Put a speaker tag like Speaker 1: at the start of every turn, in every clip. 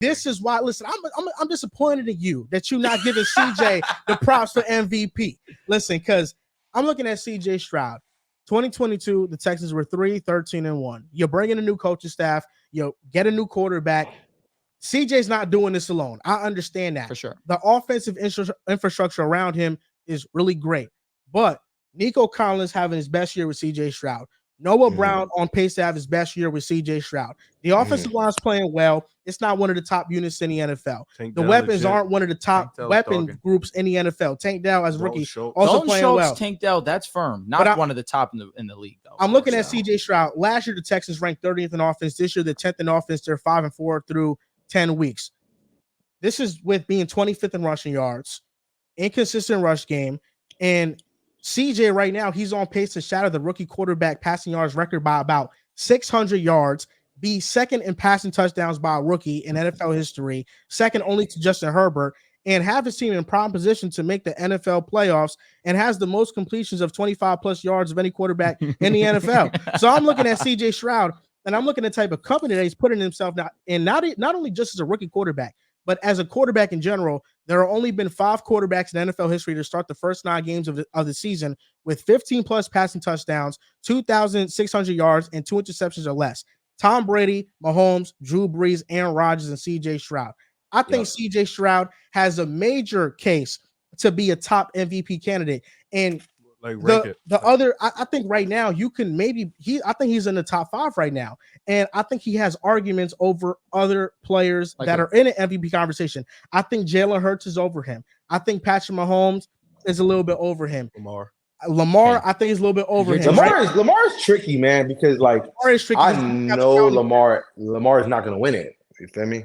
Speaker 1: This is why. Listen, I'm disappointed in you that you're not giving CJ the props for MVP. Listen, because I'm looking at CJ Stroud. 2022, the Texans were 3-13-1. You're bringing a new coaching staff. You get a new quarterback. CJ's not doing this alone. I understand that.
Speaker 2: For sure.
Speaker 1: The offensive infrastructure around him is really great. But Nico Collins having his best year with CJ Stroud. Noah Brown on pace to have his best year with CJ Stroud. The offensive line's playing well. It's not one of the top units in the NFL. The weapons aren't one of the top weapon groups in the NFL. Tank Dell as rookie also playing well.
Speaker 2: Tank Dell, that's firm. Not one of the top in the league, though.
Speaker 1: I'm looking at CJ Stroud. Last year, the Texans ranked 30th in offense. This year, the 10th in offense. They're 5-4 through 10 weeks. This is with being 25th in rushing yards, inconsistent rush game, and CJ right now, he's on pace to shatter the rookie quarterback passing yards record by about 600 yards, be second in passing touchdowns by a rookie in NFL history, second only to Justin Herbert, and have his team in prime position to make the NFL playoffs, and has the most completions of 25-plus yards of any quarterback in the NFL. So I'm looking at CJ Stroud, and I'm looking at the type of company that he's putting himself in, not only just as a rookie quarterback, but as a quarterback in general. There have only been 5 quarterbacks in NFL history to start the first 9 games of the season with 15-plus passing touchdowns, 2,600 yards, and 2 interceptions or less. Tom Brady, Mahomes, Drew Brees, Aaron Rodgers, and C.J. Stroud. I think C.J. Stroud has a major case to be a top MVP candidate. And I think right now you can I think he's in the top 5 right now. And I think he has arguments over other players that are in an MVP conversation. I think Jalen Hurts is over him. I think Patrick Mahomes is a little bit over him. Lamar, I think is a little bit over him.
Speaker 3: Lamar is tricky, man, because I know Lamar is not going to win it. You feel me?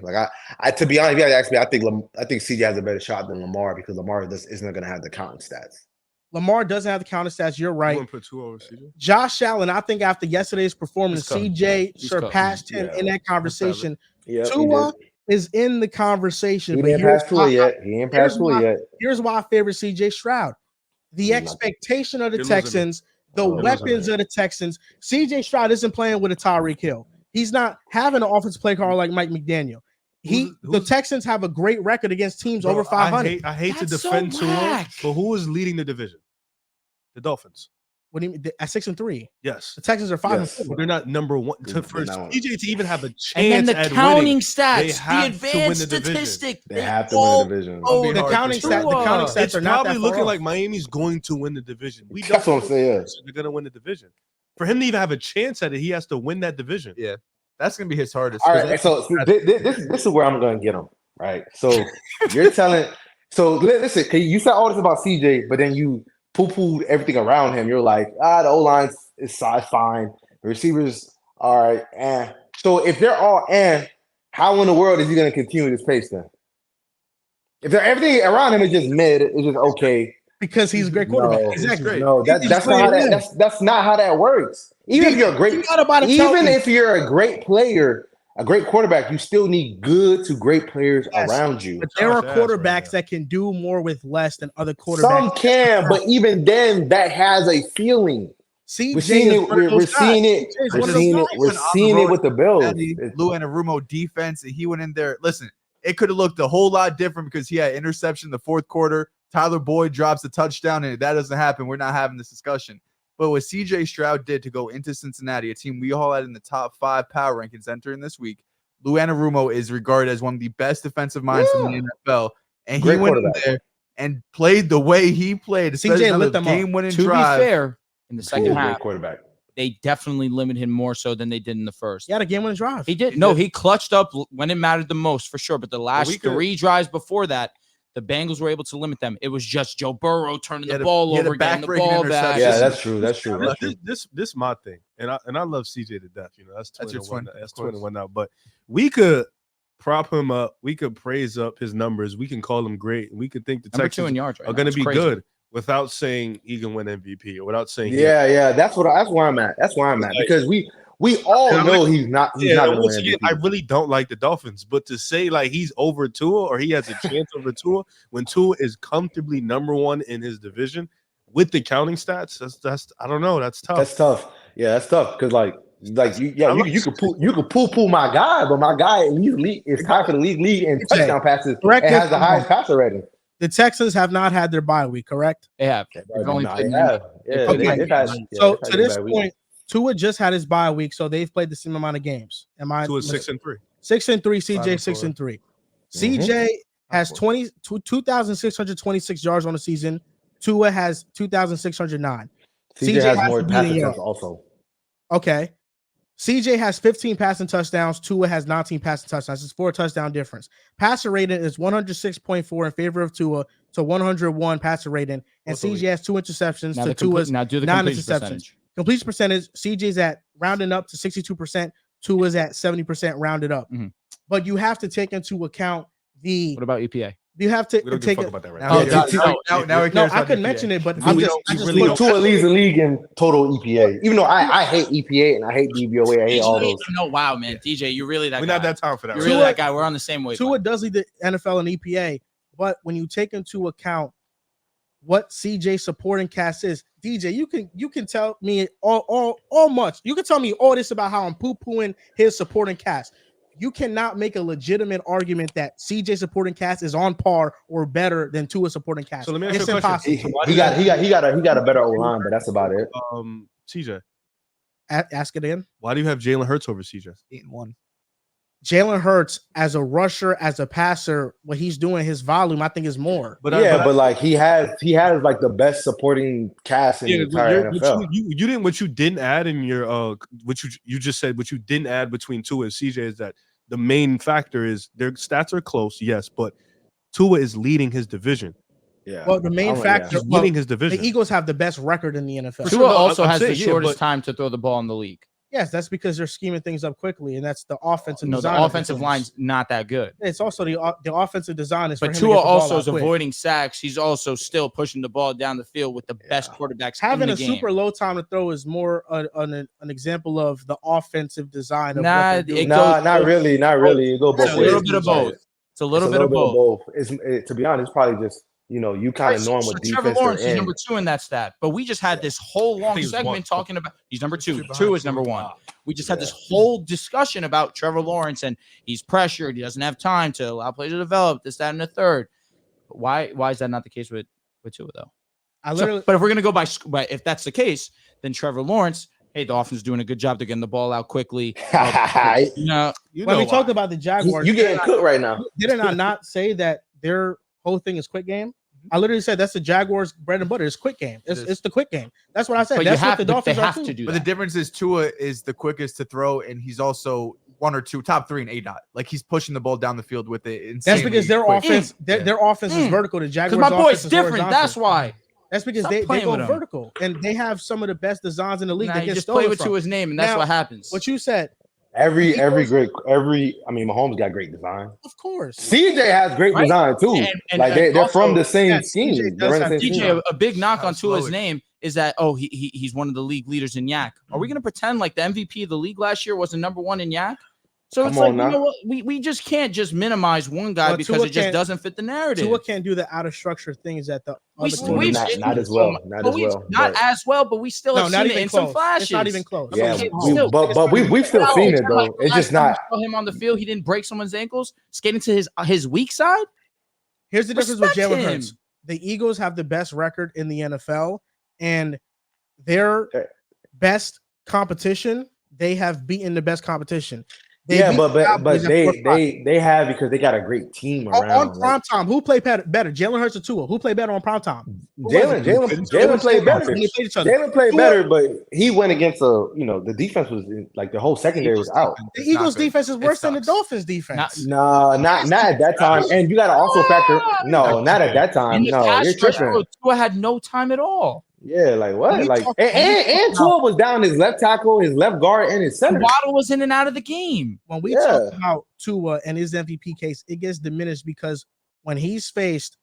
Speaker 3: I to be honest, if you guys ask me, I think CJ has a better shot than Lamar because Lamar isn't going to have the counting stats.
Speaker 1: Lamar doesn't have the counter stats. You're right.
Speaker 4: Put 2 over CJ.
Speaker 1: Josh Allen, I think after yesterday's performance, CJ surpassed him in that conversation. Tua is in the conversation.
Speaker 3: He ain't passed Tua yet.
Speaker 1: Here's why I favor CJ Stroud. The expectation of the Texans, the weapons of the Texans. CJ Stroud isn't playing with a Tyreek Hill. He's not having an offensive play caller like Mike McDaniel. The Texans have a great record against teams over 500.
Speaker 4: I hate to defend Tua, but who is leading the division? The Dolphins.
Speaker 1: What do you mean? At 6-3.
Speaker 4: Yes.
Speaker 1: The Texans are 5-4.
Speaker 4: But they're not number one. For CJ to even have a chance
Speaker 2: and then the
Speaker 4: at
Speaker 2: counting
Speaker 4: winning,
Speaker 2: stats, the advanced statistic.
Speaker 3: They have to win the division.
Speaker 1: The counting stats
Speaker 4: it's
Speaker 1: are not
Speaker 4: probably
Speaker 1: that
Speaker 4: looking
Speaker 1: far
Speaker 4: like Miami's going to win the division.
Speaker 3: That's what I'm saying.
Speaker 4: They're going to win the division. For him to even have a chance at it, he has to win that division.
Speaker 5: Yeah. That's going to be his hardest.
Speaker 3: All right, so this is where I'm going to get him, right? So you're telling – so listen, you said all this about CJ, but then you poo-pooed everything around him. You're like, the O-line is size fine. The receivers, all right, So if they're all how in the world is he going to continue this pace then? If everything around him is just mid, it's just okay.
Speaker 1: Because he's a great quarterback.
Speaker 3: No,
Speaker 1: exactly.
Speaker 3: No, that's not how that works. Even if you're a great player, a great quarterback, you still need good to great players around you.
Speaker 1: But there are quarterbacks that can do more with less than other quarterbacks.
Speaker 3: Some can, but even then, that has a feeling. We're seeing it with the Bills.
Speaker 5: Lou Anarumo defense, and he went in there. Listen, it could have looked a whole lot different because he had interception in the fourth quarter. Tyler Boyd drops a touchdown, and if that doesn't happen, we're not having this discussion. But what CJ Stroud did to go into Cincinnati, a team we all had in the top 5 power rankings entering this week, Lou Anarumo is regarded as one of the best defensive minds in the NFL. And he went in there and played the way he played.
Speaker 1: CJ lit them
Speaker 2: game-winning drive. To be fair, in the second half,
Speaker 3: quarterback.
Speaker 2: They definitely limited him more so than they did in the first.
Speaker 1: He had a game-winning drive.
Speaker 2: He did. He clutched up when it mattered the most, for sure. But the last 3 drives before that, the Bengals were able to limit them. It was just Joe Burrow turning the ball over, getting the ball back.
Speaker 3: Yeah, that's true.
Speaker 4: This my thing, and I love CJ to death. That's 21. That's 21 now. But we could prop him up. We could praise up his numbers. We can call him great. We could think the Texans are going to be good without saying he can win MVP or without saying
Speaker 3: That's where I'm at. Because we all know he's not.
Speaker 4: Once again, I really don't like the Dolphins, but to say like he's over Tua or he has a chance over Tua when Tua is comfortably number 1 in his division with the counting stats, that's I don't know. That's tough.
Speaker 3: That's tough. Yeah, that's tough because Like you could poo my guy, but my guy at least is tied for the league in touchdown passes and has the highest passer rating.
Speaker 1: The Texans have not had their bye week, correct?
Speaker 2: They have.
Speaker 3: They've had
Speaker 1: So to this point, Tua just had his bye week, so they've played the same amount of games. Am I?
Speaker 4: Tua 6-3.
Speaker 1: 6-3. CJ 6-3. CJ has 2,626 yards on the season. Tua has 2,609.
Speaker 3: CJ has more passing attempts also.
Speaker 1: Okay. CJ has 15 passing touchdowns. Tua has 19 passing touchdowns. It's 4 touchdown difference. Passer rating is 106.4 in favor of Tua to 101 passer rating. And CJ has 2 interceptions to Tua's 9 interceptions. Completion percentage, CJ's at rounding up to 62%. Tua's at 70% rounded up.
Speaker 2: Mm-hmm.
Speaker 1: But you have to take into account
Speaker 2: what about EPA?
Speaker 1: You have to
Speaker 4: take about that right
Speaker 1: now. I could mention it, but
Speaker 3: Tua leads the league in total EPA. Even though I hate EPA and I hate DVOA, I hate all those.
Speaker 2: No, wow, man, DJ, you're really that.
Speaker 4: We're not that time for that.
Speaker 2: You're really that guy. We're on the same way.
Speaker 1: Tua does lead the NFL and EPA, but when you take into account what CJ supporting cast is, DJ, you can tell me all much. You can tell me all this about how I'm poo-pooing his supporting cast. You cannot make a legitimate argument that CJ supporting cast is on par or better than Tua supporting cast.
Speaker 4: So let me ask
Speaker 1: it's
Speaker 4: you a question.
Speaker 3: He got a better O-line, but that's about it.
Speaker 4: CJ,
Speaker 1: ask it in.
Speaker 4: Why do you have Jalen Hurts over CJ?
Speaker 5: 8-1.
Speaker 1: Jalen Hurts as a rusher, as a passer, what he's doing, his volume, I think is more.
Speaker 3: But like he has like the best supporting cast in the entire NFL.
Speaker 4: What you didn't add in your what you just said, what you didn't add between Tua and CJ is that the main factor is their stats are close, yes, but Tua is leading his division.
Speaker 3: Yeah.
Speaker 1: Well, the main factor
Speaker 4: leading his division.
Speaker 1: The Eagles have the best record in the NFL.
Speaker 2: Tua also has the shortest time to throw the ball in the league.
Speaker 1: Yes, that's because they're scheming things up quickly, and that's the offensive design.
Speaker 2: No, the offensive line's not that good.
Speaker 1: It's also the offensive design is.
Speaker 2: But Tua also is avoiding sacks. He's also still pushing the ball down the field with the best quarterbacks.
Speaker 1: Having
Speaker 2: in the
Speaker 1: a super low time to throw is more an example of the offensive design. Of
Speaker 3: not really. You go both ways.
Speaker 2: It's a little bit of both. It's a little bit of both.
Speaker 3: To be honest, it's probably just. You kind of knowing what defense
Speaker 2: Trevor Lawrence is number 2 in that stat, but we just had this whole long segment talking about he's number 2. 2 is number 1. We just had this whole discussion about Trevor Lawrence and he's pressured. He doesn't have time to allow play to develop this, that, and the third. But why is that not the case with Tua though? But if we're gonna go by if that's the case, then Trevor Lawrence. Hey, the offense is doing a good job. They're getting the ball out quickly.
Speaker 1: When we talked about the Jaguars,
Speaker 3: you getting cooked right now.
Speaker 1: Didn't I not say that their whole thing is quick game? I literally said that's the Jaguars' bread and butter. It's quick game. It's the quick game. That's what I said.
Speaker 2: But
Speaker 1: that's what the Dolphins
Speaker 2: have to do.
Speaker 5: But the difference is Tua is the quickest to throw, and he's also 1 or 2 top 3 in ADOT. Like he's pushing the ball down the field with it.
Speaker 1: That's because their offense, their offense is vertical. The Jaguars'
Speaker 2: my boy's different. That's why.
Speaker 1: That's because they go vertical, and they have some of the best designs in the league. They
Speaker 2: just play with Tua's name, and that's what happens.
Speaker 1: What you said.
Speaker 3: Mahomes got great design.
Speaker 1: Of course.
Speaker 3: CJ has great design too. They're from the same scheme.
Speaker 2: CJ, a big knock on Tua's name is that he's one of the league leaders in yak. Are we going to pretend like the MVP of the league last year wasn't number 1 in yak? So it's like, you know what? We just can't just minimize one guy because it just doesn't fit the narrative.
Speaker 1: Tua can't do the out of structure things that the
Speaker 3: not as well.
Speaker 2: Not as well, but we still have seen it in some flashes.
Speaker 1: It's not even close.
Speaker 3: Yeah, but we've still seen it though. It's just not.
Speaker 2: Him on the field, he didn't break someone's ankles, skating to his weak side.
Speaker 1: Here's the difference with Jalen Hurts. The Eagles have the best record in the NFL, and their best competition, they have beaten the best competition.
Speaker 3: But they have because they got a great team around.
Speaker 1: On prime time, who played better? Jalen Hurts or Tua? Who played better on prime time?
Speaker 3: Jalen played better. Jalen played better, but he went against the defense was like the whole secondary was out.
Speaker 1: The Eagles' defense is worse than the Dolphins' defense.
Speaker 3: Not at that time. And you got to also factor. No, not at that time. No, you're tripping.
Speaker 2: Tua had no time at all.
Speaker 3: Yeah, like what? Like and Tua was down his left tackle, his left guard, and his center.
Speaker 2: Waddle was in and out of the game.
Speaker 1: When we talk about Tua and his MVP case, it gets diminished because when he's faced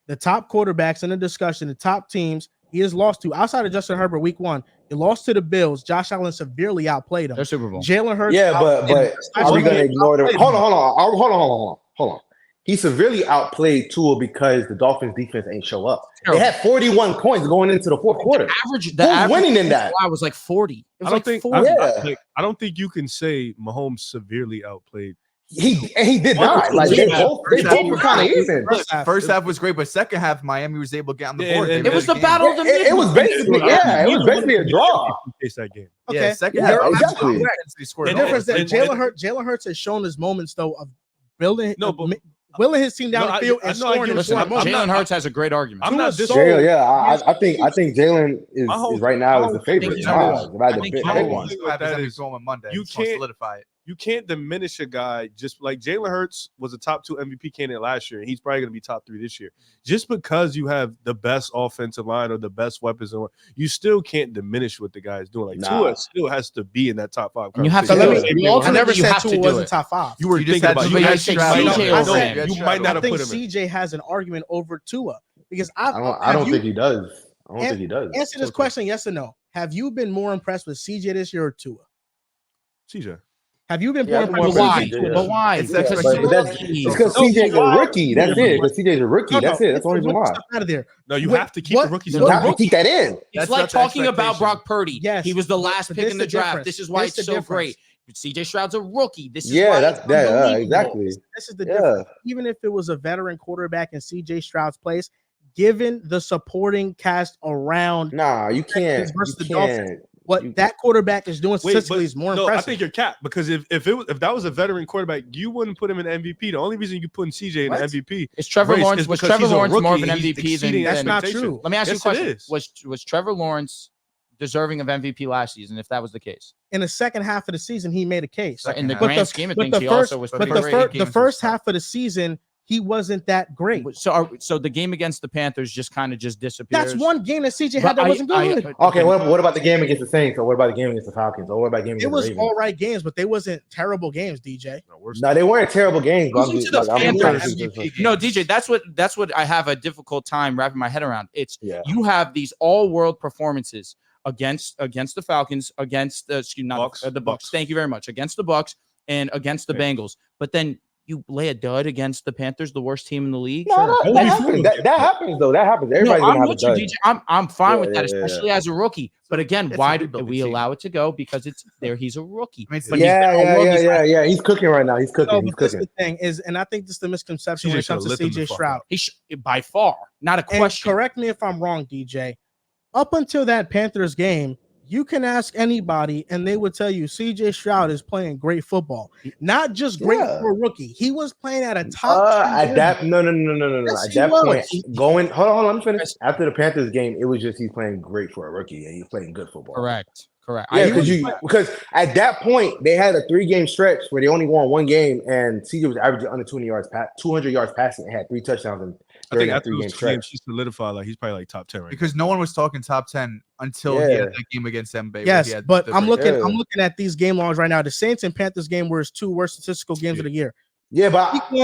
Speaker 1: the top quarterbacks in the discussion, the top teams, he has lost to outside of Justin Herbert week 1. He lost to the Bills. Josh Allen severely outplayed him.
Speaker 2: They're Super Bowl.
Speaker 1: Jalen Hurts.
Speaker 3: Yeah, but are we gonna ignore them? Hold on. he severely outplayed Tua because the Dolphins defense ain't show up. They had 41 points going into the fourth quarter.
Speaker 2: The average
Speaker 3: winning in that?
Speaker 2: was like 40. It was
Speaker 4: I don't
Speaker 2: like
Speaker 4: think
Speaker 2: 40.
Speaker 4: I don't think you can say Mahomes severely outplayed.
Speaker 3: He did not. Like they both were kind of even.
Speaker 5: First half was great, but second half Miami was able to get on the board.
Speaker 2: It was the battle of the
Speaker 3: It was basically a draw.
Speaker 4: Face that game.
Speaker 1: Okay.
Speaker 5: Yeah, second
Speaker 3: Yeah,
Speaker 5: half
Speaker 3: exactly.
Speaker 1: The difference that Jalen Hurts has shown his moments though of building, willing his team down the field and scoring.
Speaker 2: Jalen Hurts has a great argument.
Speaker 4: I'm not
Speaker 3: Jalen. Yeah, I think Jalen is right now is the favorite.
Speaker 5: You can't solidify it.
Speaker 4: You can't diminish a guy just like Jalen Hurts was a top 2 MVP candidate last year, and he's probably going to be top 3 this year. Just because you have the best offensive line or the best weapons, you still can't diminish what the guy is doing. Like Tua still has to be in that top 5.
Speaker 2: And you have to.
Speaker 1: I never said Tua wasn't top 5.
Speaker 4: You were thinking about
Speaker 2: you
Speaker 4: might not have put him in.
Speaker 1: CJ has an argument over Tua because
Speaker 3: I don't think he does. I don't think he does.
Speaker 1: Answer this question, yes or no. Have you been more impressed with CJ this year or Tua?
Speaker 4: CJ.
Speaker 1: Have you been more impressed with CJ?
Speaker 2: But why?
Speaker 3: It's because CJ's a rookie. That's it. Because CJ's a rookie. That's it. That's the only reason why.
Speaker 1: Out of there.
Speaker 4: No, you have to keep the rookies in.
Speaker 3: You have to keep that in.
Speaker 2: It's like talking about Brock Purdy.
Speaker 1: Yes,
Speaker 2: he was the last pick in the draft. This is why it's so great. CJ Stroud's a rookie. This is
Speaker 3: exactly.
Speaker 1: This is the difference. Even if it was a veteran quarterback in CJ Stroud's place, given the supporting cast around,
Speaker 3: you can't.
Speaker 1: What that quarterback is doing statistically is more impressive.
Speaker 4: I think you're capped because if that was a veteran quarterback, you wouldn't put him in MVP. The only reason you putting CJ in the MVP
Speaker 2: is Trevor Lawrence. Was Trevor Lawrence more of an MVP than?
Speaker 1: That's not true.
Speaker 2: Let me ask you a question: Was Trevor Lawrence deserving of MVP last season? If that was the case,
Speaker 1: in the second half of the season, he made a case.
Speaker 2: In the grand scheme of things, he also was.
Speaker 1: But the first half of the season, he wasn't that great.
Speaker 2: So the game against the Panthers just disappears.
Speaker 1: That's one game that CJ had that wasn't good.
Speaker 3: Okay, what about the game against the Saints? Or what about the game against the Falcons? Or what about the game against the Ravens?
Speaker 1: It was all right games, but they wasn't terrible games, DJ.
Speaker 3: No, they weren't terrible games.
Speaker 2: No, DJ, that's what I have a difficult time wrapping my head around. You have these all-world performances against the Falcons, against the Bucs. Thank you very much. Against the Bucs and against the Bengals. But then you lay a dud against the Panthers, the worst team in the league.
Speaker 3: That happens though. That happens. Everybody's gonna have a dud.
Speaker 2: I'm fine with that, especially as a rookie. But again, why did we allow it to go? Because it's there. He's a rookie.
Speaker 3: Yeah. He's cooking right now. He's cooking.
Speaker 1: The thing is, and I think this is the misconception when it comes to CJ Stroud.
Speaker 2: By far, not a question.
Speaker 1: Correct me if I'm wrong, DJ. Up until that Panthers game, you can ask anybody and they would tell you CJ Stroud is playing great football. Not just great for a rookie. He was playing at a top
Speaker 3: at that no. At that point, hold on, let me finish. After the Panthers game, it was just he's playing great for a rookie and he's playing good football.
Speaker 2: Correct.
Speaker 3: Yeah, because at that point they had a 3-game stretch where they only won 1 game and CJ was averaging under 200 yards passing and had 3 touchdowns and
Speaker 4: I think after those 2 games, he solidified he's probably like top 10 right
Speaker 5: because
Speaker 4: now.
Speaker 5: no one was talking top 10 until he had that game against Mbappe.
Speaker 1: Yes, but I'm looking at these game logs right now. The Saints and Panthers game were his 2 worst statistical games of the year.
Speaker 3: Yeah, but
Speaker 1: he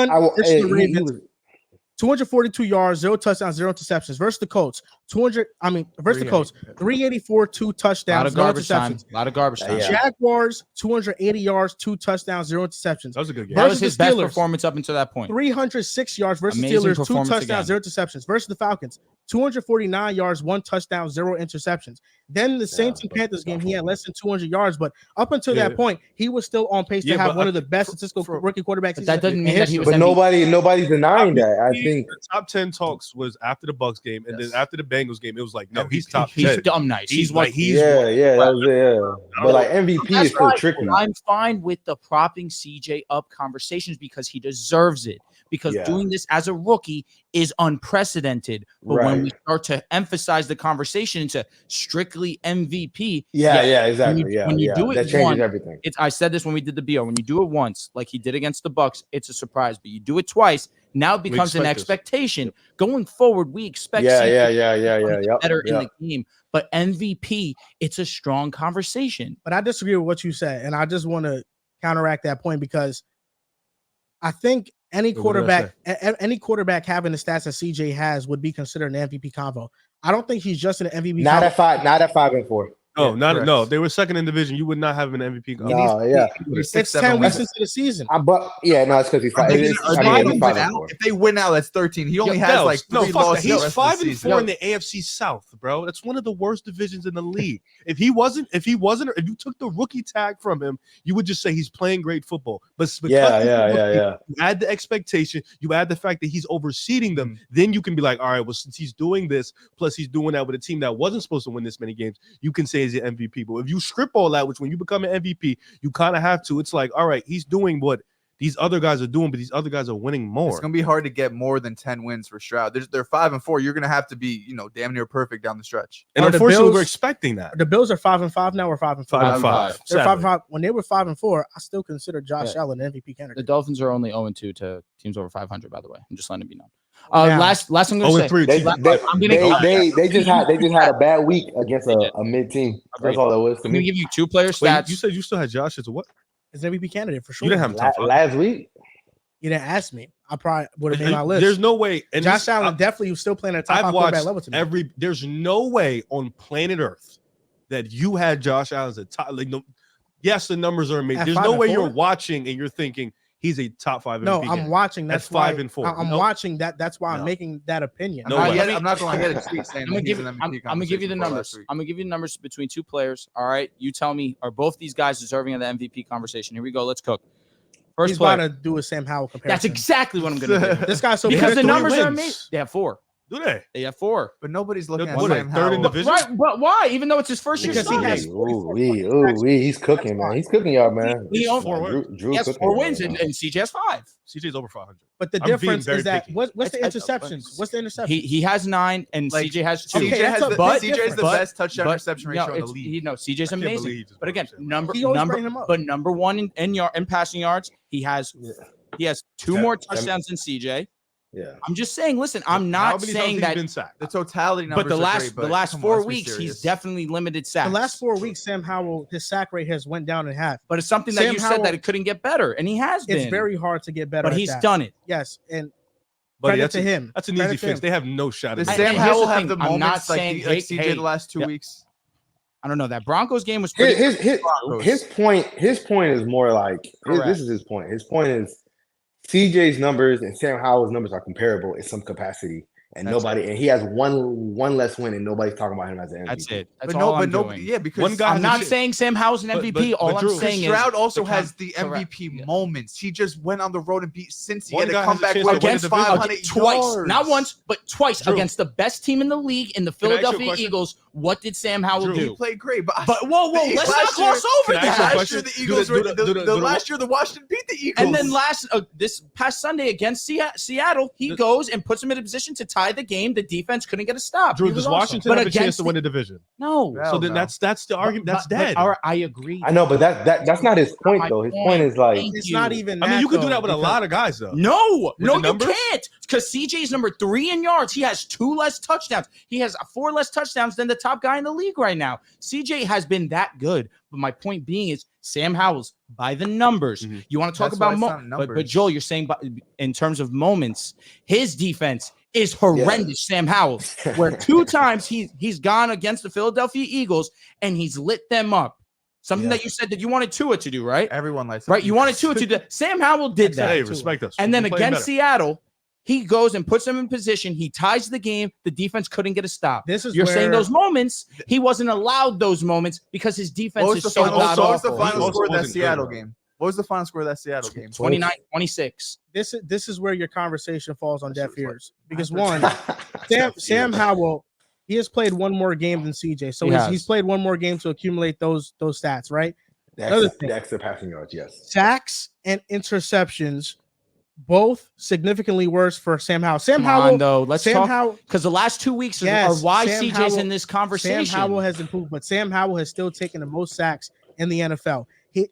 Speaker 1: 242 yards, 0 touchdowns, 0 interceptions. Versus the Colts, 384, 2 touchdowns, 0 interceptions.
Speaker 2: A lot of garbage time.
Speaker 1: Jaguars, 280 yards, 2 touchdowns, 0 interceptions.
Speaker 4: That was a good game.
Speaker 2: That was his best performance up until that point.
Speaker 1: 306 yards versus Steelers, 2 touchdowns, 0 interceptions. Versus the Falcons, 249 yards, 1 touchdown, 0 interceptions. Then the Saints and Panthers game, he had less than 200 yards, but up until that point, he was still on pace to have one of the best statistical rookie quarterbacks.
Speaker 2: That doesn't mean that he was.
Speaker 3: But nobody's denying that. I think
Speaker 4: the top 10 talks was after the Bucs game, and then after the Bengals game, it was like, no, he's top 10.
Speaker 2: He's dumb nice.
Speaker 3: That was it. But like MVP is still tricky.
Speaker 2: I'm fine with the propping CJ up conversations because he deserves it. Because doing this as a rookie is unprecedented. But when we start to emphasize the conversation into strictly MVP,
Speaker 3: exactly.
Speaker 2: When you do it
Speaker 3: that changes everything.
Speaker 2: I said this when we did the BR. When you do it once, like he did against the Bucs, it's a surprise. But you do it twice, now it becomes an expectation. Going forward, we expect better in the game. But MVP, it's a strong conversation.
Speaker 1: But I disagree with what you said, and I just want to counteract that point because I think any quarterback having the stats that CJ has would be considered an MVP convo. I don't think he's just an MVP.
Speaker 3: Not at 5 and 4.
Speaker 4: No. They were second in division. You would not have an MVP.
Speaker 3: No, yeah.
Speaker 1: It's 10 weeks into the season.
Speaker 3: But yeah, no, it's because he's 5.
Speaker 5: If they win out, that's 13. He only has like 3 losses.
Speaker 4: He's 5-4 in the AFC South, bro. That's one of the worst divisions in the league. If you took the rookie tag from him, you would just say he's playing great football. But you add the expectation, you add the fact that he's overseeding them, then you can be like, all right, well, since he's doing this, plus he's doing that with a team that wasn't supposed to win this many games, you can say he's an MVP. But if you strip all that, which when you become an MVP, you kind of have to, it's like, all right, he's doing what these other guys are doing, but these other guys are winning more.
Speaker 5: It's gonna be hard to get more than 10 wins for Stroud. They're 5-4. You're gonna have to be, damn near perfect down the stretch.
Speaker 4: And unfortunately, we're expecting that.
Speaker 1: The Bills are 5-5 now. We're 5-4.
Speaker 4: 5-5.
Speaker 1: They're 5-5. When they were 5-4, I still consider Josh Allen an MVP candidate.
Speaker 2: The Dolphins are only 0-2 to teams over 500. By the way, I'm just letting it be known. Last I'm going to say.
Speaker 3: They just had a bad week against a mid team. That's all that was to me.
Speaker 2: I'm going to give you 2 player stats.
Speaker 4: Wait, you said you still had Josh as a what?
Speaker 1: As an MVP candidate for sure.
Speaker 4: You didn't have him
Speaker 3: last week.
Speaker 1: You didn't ask me. I probably would have made my list.
Speaker 4: There's no way.
Speaker 1: And Josh Allen definitely was still playing at top 5 quarterback level to me.
Speaker 4: There's no way on planet Earth that you had Josh Allen as a top. Yes, the numbers are amazing. There's no way you're watching and you're thinking he's a top 5 MVP.
Speaker 1: No, I'm watching. That's
Speaker 4: 5-4.
Speaker 1: I'm watching that. That's why I'm making that opinion.
Speaker 5: I'm not going to get a tweet saying
Speaker 2: I'm going to give you the numbers. I'm going to give you the numbers between 2 players. All right. You tell me, are both these guys deserving of the MVP conversation? Here we go. Let's cook.
Speaker 1: He's about to do a Sam Howell comparison.
Speaker 2: That's exactly what I'm going to do.
Speaker 1: This guy's so
Speaker 2: because the numbers are amazing. They have 4.
Speaker 4: Do they?
Speaker 2: They have 4.
Speaker 5: But nobody's looking at
Speaker 4: Sam Howell. 3rd in division?
Speaker 2: Right, but why? Even though it's his first year starting.
Speaker 3: He's cooking, man. He's cooking y'all, man.
Speaker 2: He has 4 wins, and CJ has 5.
Speaker 4: CJ's over 500.
Speaker 1: But the difference is that what's the interceptions? What's the interceptions?
Speaker 2: He has 9, and CJ has 2.
Speaker 5: CJ has the best touchdown reception ratio in the league.
Speaker 2: CJ's amazing. But again, number 1 in passing yards, he has 2 more touchdowns than CJ.
Speaker 3: Yeah,
Speaker 2: I'm just saying. Listen, I'm not saying that
Speaker 5: the totality numbers.
Speaker 2: But the last 4 weeks, he's definitely limited sacks.
Speaker 1: The last 4 weeks, Sam Howell, his sack rate has went down in half.
Speaker 2: But it's something that you said that it couldn't get better, and he has been.
Speaker 1: It's very hard to get better.
Speaker 2: But he's done it.
Speaker 1: Yes, and
Speaker 4: credit
Speaker 1: to him.
Speaker 4: That's an easy fix. They have no shot.
Speaker 5: Does Sam Howell have the moments like CJ the last 2 weeks?
Speaker 2: I don't know. That Broncos game was pretty.
Speaker 3: His point is more like this is his point. His point is CJ's numbers and Sam Howell's numbers are comparable in some capacity, and and he has one less win, and nobody's talking about him as an MVP.
Speaker 2: That's it. That's all I'm doing.
Speaker 5: Yeah, because
Speaker 2: I'm not saying Sam Howell's an MVP. All I'm saying is
Speaker 5: Stroud also has the MVP moments. He just went on the road and beat Cincy. He had to come back against 500
Speaker 2: twice, not once, but twice against the best team in the league in the Philadelphia Eagles. What did Sam Howell do?
Speaker 5: He played great, but
Speaker 2: whoa, let's not gloss over that.
Speaker 5: Last year the Eagles last year the Washington beat the Eagles,
Speaker 2: and then this past Sunday against Seattle, he goes and puts him in a position to tie the game. The defense couldn't get a stop.
Speaker 4: Drew, does Washington have a chance to win the division?
Speaker 2: No.
Speaker 4: So then that's the argument. That's dead.
Speaker 2: I agree.
Speaker 3: I know, but that's not his point though. His point is like
Speaker 1: it's not even.
Speaker 4: I mean, you could do that with a lot of guys though.
Speaker 2: No, you can't. Because CJ's number 3 in yards. He has 2 less touchdowns. He has 4 less touchdowns than the top guy in the league right now. CJ has been that good. But my point being is Sam Howell's by the numbers. Mm-hmm. You want to talk about but Joel, you're saying in terms of moments, his defense is horrendous. Sam Howell, where 2 times he's gone against the Philadelphia Eagles and he's lit them up. Something that you said that you wanted Tua to do, right?
Speaker 5: Everyone likes
Speaker 2: right. You wanted Tua to do. Sam Howell did that.
Speaker 4: Hey, respect us.
Speaker 2: And then against Seattle, he goes and puts them in position. He ties the game. The defense couldn't get a stop. You're saying those moments, he wasn't allowed those moments because his defense is so god awful.
Speaker 5: What was the final score of that Seattle game? What was the final score of that Seattle game?
Speaker 2: 29-26.
Speaker 1: This is where your conversation falls on deaf ears. Because one, Sam Howell, he has played 1 more game than CJ. So he's played 1 more game to accumulate those stats, right?
Speaker 3: The extra passing yards, yes.
Speaker 1: Sacks and interceptions, both significantly worse for Sam Howell.
Speaker 2: Let's talk because the last 2 weeks are why CJ's in this conversation.
Speaker 1: Sam Howell has improved, but Sam Howell has still taken the most sacks in the NFL.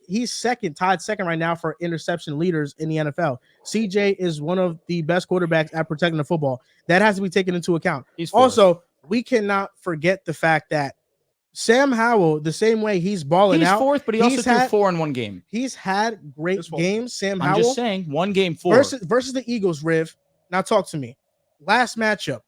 Speaker 1: He's tied second right now for interception leaders in the NFL. CJ is one of the best quarterbacks at protecting the football. That has to be taken into account. Also, we cannot forget the fact that Sam Howell, the same way he's balling out.
Speaker 2: He's 4th, but he also threw 4 in 1 game.
Speaker 1: He's had great games, Sam Howell.
Speaker 2: I'm just saying, 1 game 4.
Speaker 1: Versus the Eagles, Riv. Now talk to me. Last matchup,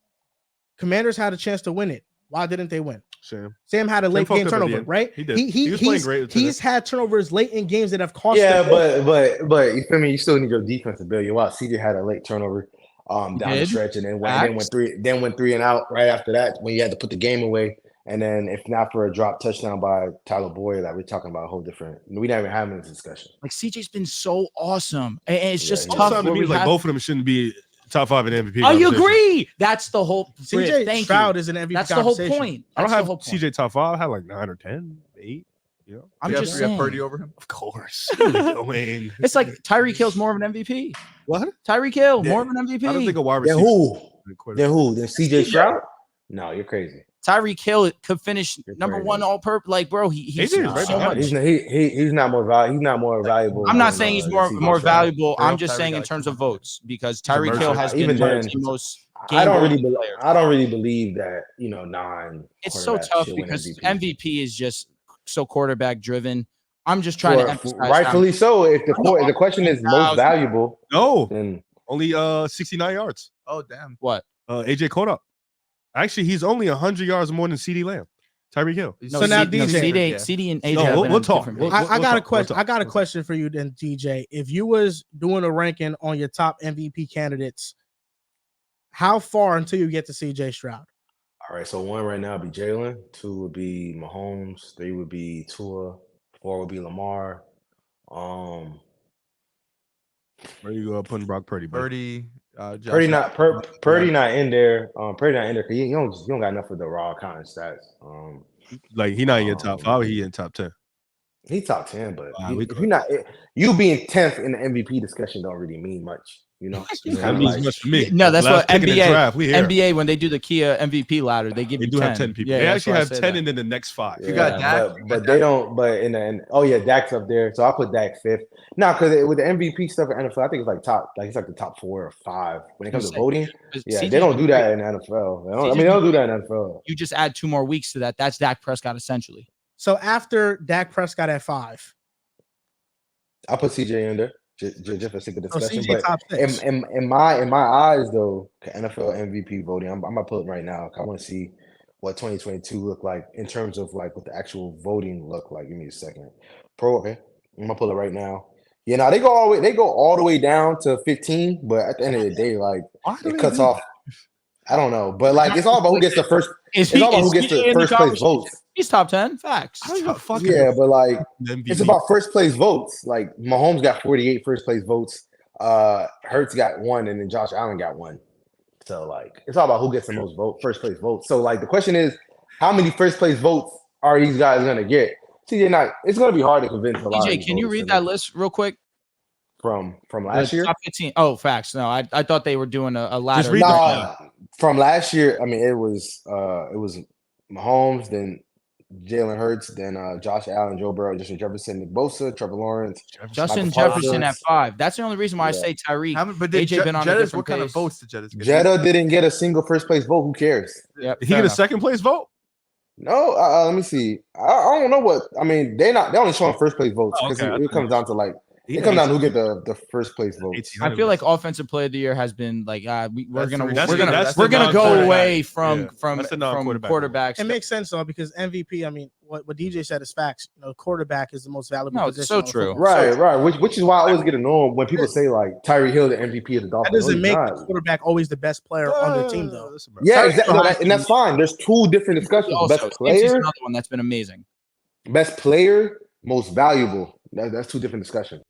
Speaker 1: Commanders had a chance to win it. Why didn't they win? Sam had a late game turnover, right?
Speaker 4: He did. He was playing great.
Speaker 1: He's had turnovers late in games that have cost.
Speaker 3: Yeah, but you feel me? You still need your defense to build you out. CJ had a late turnover down the stretch, and then went 3 and out right after that when you had to put the game away. And then if not for a drop touchdown by Tyler Boyd, like we're talking about a whole different. We not even having this discussion.
Speaker 2: Like CJ's been so awesome, and it's just tough.
Speaker 4: To me, like both of them shouldn't be top 5 in MVP.
Speaker 2: I agree. That's the whole.
Speaker 1: CJ Stroud is an MVP.
Speaker 2: That's the whole point.
Speaker 4: I don't have CJ top 5. I had like 9 or 10, 8. You know,
Speaker 2: I'm just saying.
Speaker 5: Purdy over him,
Speaker 4: of course. Doing?
Speaker 2: It's like Tyreek Hill's more of an MVP.
Speaker 4: What?
Speaker 2: Tyreek Hill more of an MVP.
Speaker 4: I don't think a wide receiver.
Speaker 3: Then who? Then CJ Stroud? No, you're crazy.
Speaker 2: Tyreek Hill could finish number 1 all-purpose. Like, bro, he's so much.
Speaker 3: He's not more valuable. He's not more valuable.
Speaker 2: I'm not saying he's more valuable. I'm just saying in terms of votes because Tyreek Hill has been one of the most. I don't
Speaker 3: really believe that 9.
Speaker 2: It's so tough because MVP is just so quarterback driven. I'm just trying to emphasize.
Speaker 3: Rightfully so. If the question is most valuable,
Speaker 4: then only 69 yards.
Speaker 5: Oh damn!
Speaker 2: What?
Speaker 4: AJ caught up. Actually, he's only 100 yards more than CeeDee Lamb. Tyreek Hill.
Speaker 2: No, so now DJ, CD and AJ.
Speaker 4: No, we'll talk.
Speaker 1: I got a question. I got a question for you then, DJ. If you was doing a ranking on your top MVP candidates, how far until you get to CJ Stroud?
Speaker 3: All right, so 1 right now would be Jalen, 2 would be Mahomes, 3 would be Tua, 4 would be Lamar.
Speaker 4: Where you putting Brock Purdy?
Speaker 5: Purdy
Speaker 3: not in there. Purdy not in there because you don't got enough of the raw kind of stats.
Speaker 4: Like he not in your top 5, he in top 10.
Speaker 3: He top 10, but if you're not, you being 10th in the MVP discussion don't really mean much.
Speaker 4: That means much for me.
Speaker 2: No, that's what NBA when they do the Kia MVP ladder, they give you 10.
Speaker 4: Have 10 people. Yeah, they actually have 10 and then the next 5.
Speaker 5: You got Dak,
Speaker 3: but they don't. But Dak's up there, so I put Dak 5th. Now, because with the MVP stuff in NFL, I think it's like the top 4 or 5 when it comes to voting. Yeah, they don't do that in the NFL. They don't do that in the NFL.
Speaker 2: You just add 2 more weeks to that. That's Dak Prescott essentially.
Speaker 1: So after Dak Prescott at 5,
Speaker 3: I put CJ in there. Just for sake of discussion,
Speaker 1: but
Speaker 3: in my eyes, though, NFL MVP voting, I'm gonna put it right now. I want to see what 2022 look like in terms of like what the actual voting look like. Give me a second. Okay, I'm gonna pull it right now. Yeah, now they go all the way down to 15, but at the end of the day, like it cuts off. I don't know, but like it's all about who gets the first. It's all about who gets the first place votes.
Speaker 2: He's top 10. Facts.
Speaker 3: Yeah, but like it's about first place votes. Like Mahomes got 48 first place votes. Hurts got 1, and then Josh Allen got 1. So like it's all about who gets the most first place votes. So like the question is, how many first place votes are these guys gonna get? It's gonna be hard to convince a lot.
Speaker 2: DJ, can you read that list real quick?
Speaker 3: From last year?
Speaker 2: Top 15. Oh, facts. No, I thought they were doing a ladder.
Speaker 4: Just read that.
Speaker 3: From last year, I mean it was Mahomes, then Jalen Hurts, then Josh Allen, Joe Burrow, Justin Jefferson, Nick Bosa, Trevor Lawrence,
Speaker 2: Justin Jefferson at 5. That's the only reason why I say Tyreek.
Speaker 5: But AJ been on Jettis, what kind of votes did Jettis get?
Speaker 3: Jetta didn't get a single first place vote. Who cares?
Speaker 2: Yep,
Speaker 4: did he get a second place vote?
Speaker 3: No, let me see. I don't know what. I mean, they're only showing first place votes because it comes down to like. It comes down to who get the first place vote.
Speaker 2: I feel like offensive player of the year has been like we're gonna go away from quarterbacks.
Speaker 1: It makes sense though because MVP. I mean, what DJ said is facts. Quarterback is the most valuable position.
Speaker 2: It's so true.
Speaker 3: Right. Which is why I always get annoyed when people say like Tyreek Hill the MVP of the Dolphins.
Speaker 1: That doesn't make the quarterback always the best player on their team though.
Speaker 3: Yeah, exactly, and that's fine. There's 2 different discussions. Best player,
Speaker 2: another one that's been amazing.
Speaker 3: Best player, most valuable. That's 2 different discussions.